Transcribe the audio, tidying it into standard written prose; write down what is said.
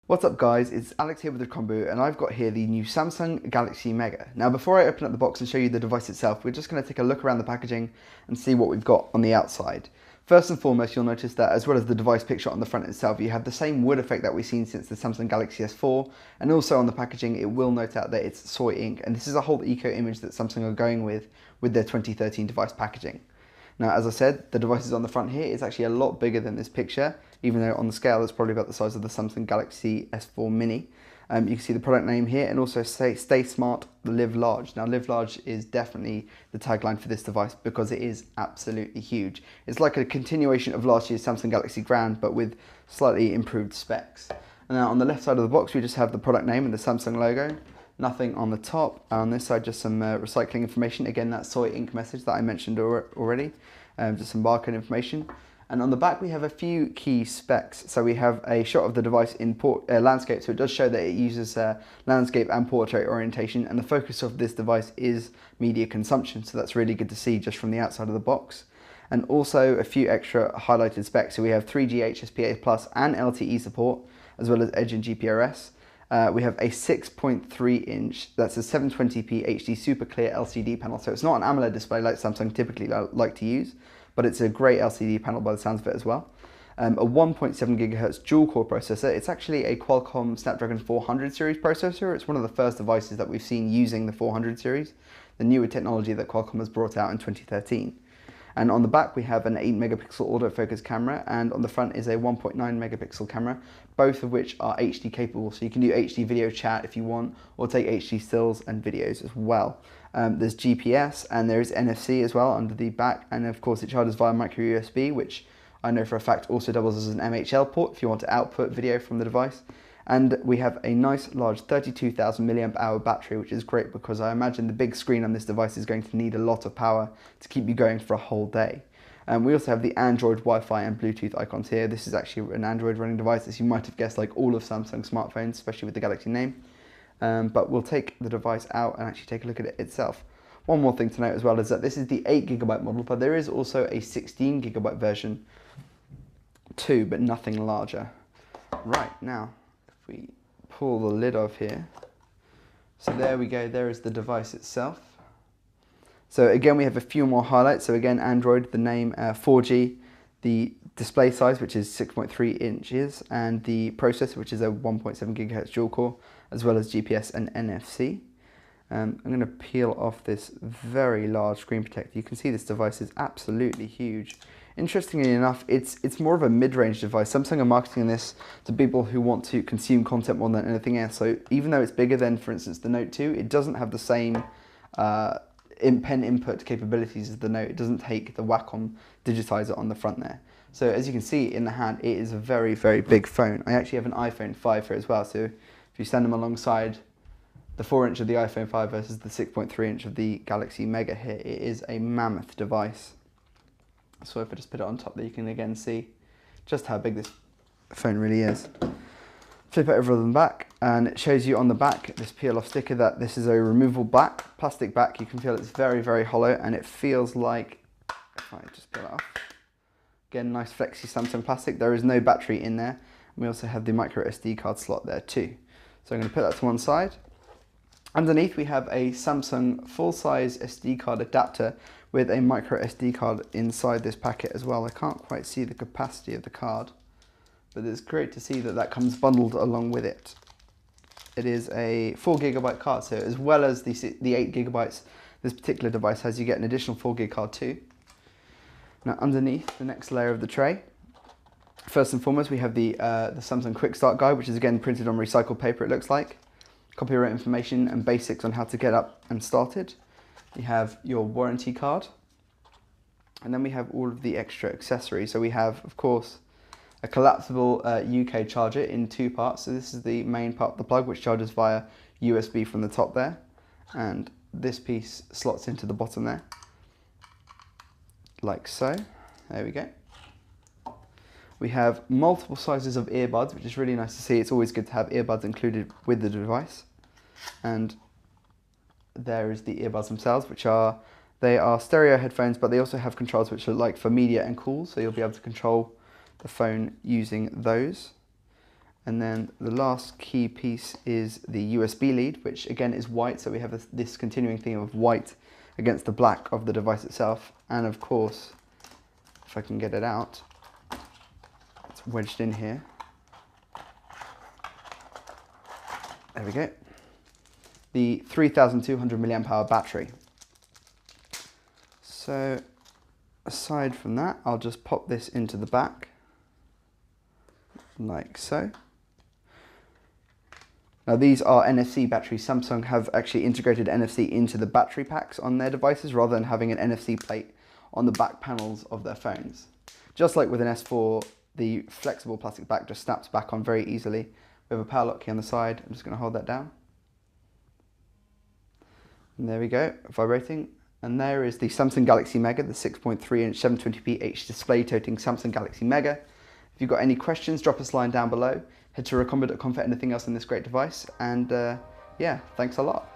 What's up guys, it's Alex here with the Combo and I've got here the new Samsung Galaxy Mega. Now before I open up the box and show you the device itself, we're just going to take a look around the packaging and see what we've got on the outside. First and foremost, you'll notice that as well as the device picture on the front itself, you have the same wood effect that we've seen since the Samsung Galaxy S4, and also on the packaging it will note out that it's soy ink, and this is a whole eco image that Samsung are going with their 2013 device packaging. Now, as I said, the device is on the front here. It's actually a lot bigger than this picture, even though on the scale it's probably about the size of the Samsung Galaxy S4 Mini. You can see the product name here and also say Stay Smart, Live Large. Now, Live Large is definitely the tagline for this device because it is absolutely huge. It's like a continuation of last year's Samsung Galaxy Grand, but with slightly improved specs. And now on the left side of the box, we just have the product name and the Samsung logo. Nothing on the top. On this side, just some recycling information. Again, that soy ink message that I mentioned already. Just some barcode information. And on the back, we have a few key specs. So we have a shot of the device in landscape. So it does show that it uses landscape and portrait orientation. And the focus of this device is media consumption. So that's really good to see just from the outside of the box. And also a few extra highlighted specs. So we have 3G HSPA Plus and LTE support, as well as Edge and GPRS. We have a 6.3 inch, that's a 720p HD super clear LCD panel. So it's not an AMOLED display like Samsung typically like to use, but it's a great LCD panel by the sounds of it as well. A 1.7 GHz dual core processor. It's actually a Qualcomm Snapdragon 400 series processor. It's one of the first devices that we've seen using the 400 series, the newer technology that Qualcomm has brought out in 2013. And on the back, we have an 8 megapixel autofocus camera, and on the front is a 1.9 megapixel camera, both of which are HD capable. So you can do HD video chat if you want, or take HD stills and videos as well. There's GPS and there is NFC as well under the back. And of course it charges via micro USB, which I know for a fact also doubles as an MHL port if you want to output video from the device. And we have a nice large 32,000 milliamp hour battery, which is great because I imagine the big screen on this device is going to need a lot of power to keep you going for a whole day. We also have the Android, Wi-Fi and Bluetooth icons here. This is actually an Android running device, as you might have guessed, like all of Samsung smartphones, especially with the Galaxy name. But we'll take the device out and actually take a look at it itself. One more thing to note as well is that this is the 8GB model, but there is also a 16GB version too, but nothing larger. Right, now, if we pull the lid off here, so there we go, there is the device itself. So again, we have a few more highlights. So again, Android, the name, 4G, the display size, which is 6.3 inches, and the processor, which is a 1.7 GHz dual core, as well as GPS and NFC. I'm going to peel off this very large screen protector. You can see this device is absolutely huge. Interestingly enough, it's more of a mid-range device. Samsung are marketing this to people who want to consume content more than anything else. So even though it's bigger than, for instance, the Note 2, it doesn't have the same pen input capabilities as the Note. It doesn't take the Wacom digitizer on the front there. So as you can see in the hand, it is a very, very big phone. I actually have an iPhone 5 here as well. So if you stand them alongside the 4-inch of the iPhone 5 versus the 6.3-inch of the Galaxy Mega here, it is a mammoth device. So if I just put it on top there, you can again see just how big this phone really is. Flip it over on the back, and it shows you on the back, this peel off sticker, that this is a removable plastic back. You can feel it's very, very hollow, and it feels like, if I just peel it off, again, nice flexy Samsung plastic. There is no battery in there. We also have the micro SD card slot there too. So I'm going to put that to one side. Underneath we have a Samsung full-size SD card adapter with a micro SD card inside this packet as well. I can't quite see the capacity of the card, but it's great to see that that comes bundled along with it. It is a 4GB card, so as well as the 8GB this particular device has, you get an additional 4GB card too. Now underneath, the next layer of the tray, first and foremost we have the Samsung Quick Start Guide, which is again printed on recycled paper, it looks like. Copyright information and basics on how to get up and started. You have your warranty card, and then we have all of the extra accessories. So we have, of course, a collapsible UK charger in 2 parts. So this is the main part of the plug, which charges via USB from the top there, and this piece slots into the bottom there, like so. There we go. We have multiple sizes of earbuds, which is really nice to see. It's always good to have earbuds included with the device. And there is the earbuds themselves, they are stereo headphones, but they also have controls which are like for media and calls, so you'll be able to control the phone using those. And then the last key piece is the USB lead, which again is white, so we have this continuing theme of white against the black of the device itself. And of course, if I can get it out, it's wedged in here. There we go. The 3200 milliamp hour battery. So aside from that, I'll just pop this into the back like so. Now these are NFC batteries. Samsung have actually integrated NFC into the battery packs on their devices rather than having an NFC plate on the back panels of their phones. Just like with an S4, the flexible plastic back just snaps back on very easily. We have a power lock key on the side. I'm just going to hold that down. And there we go, vibrating. And there is the Samsung Galaxy Mega, the 6.3-inch 720p display toting Samsung Galaxy Mega. If you've got any questions, drop us a line down below. Head to recombo.com for anything else on this great device. And yeah, thanks a lot.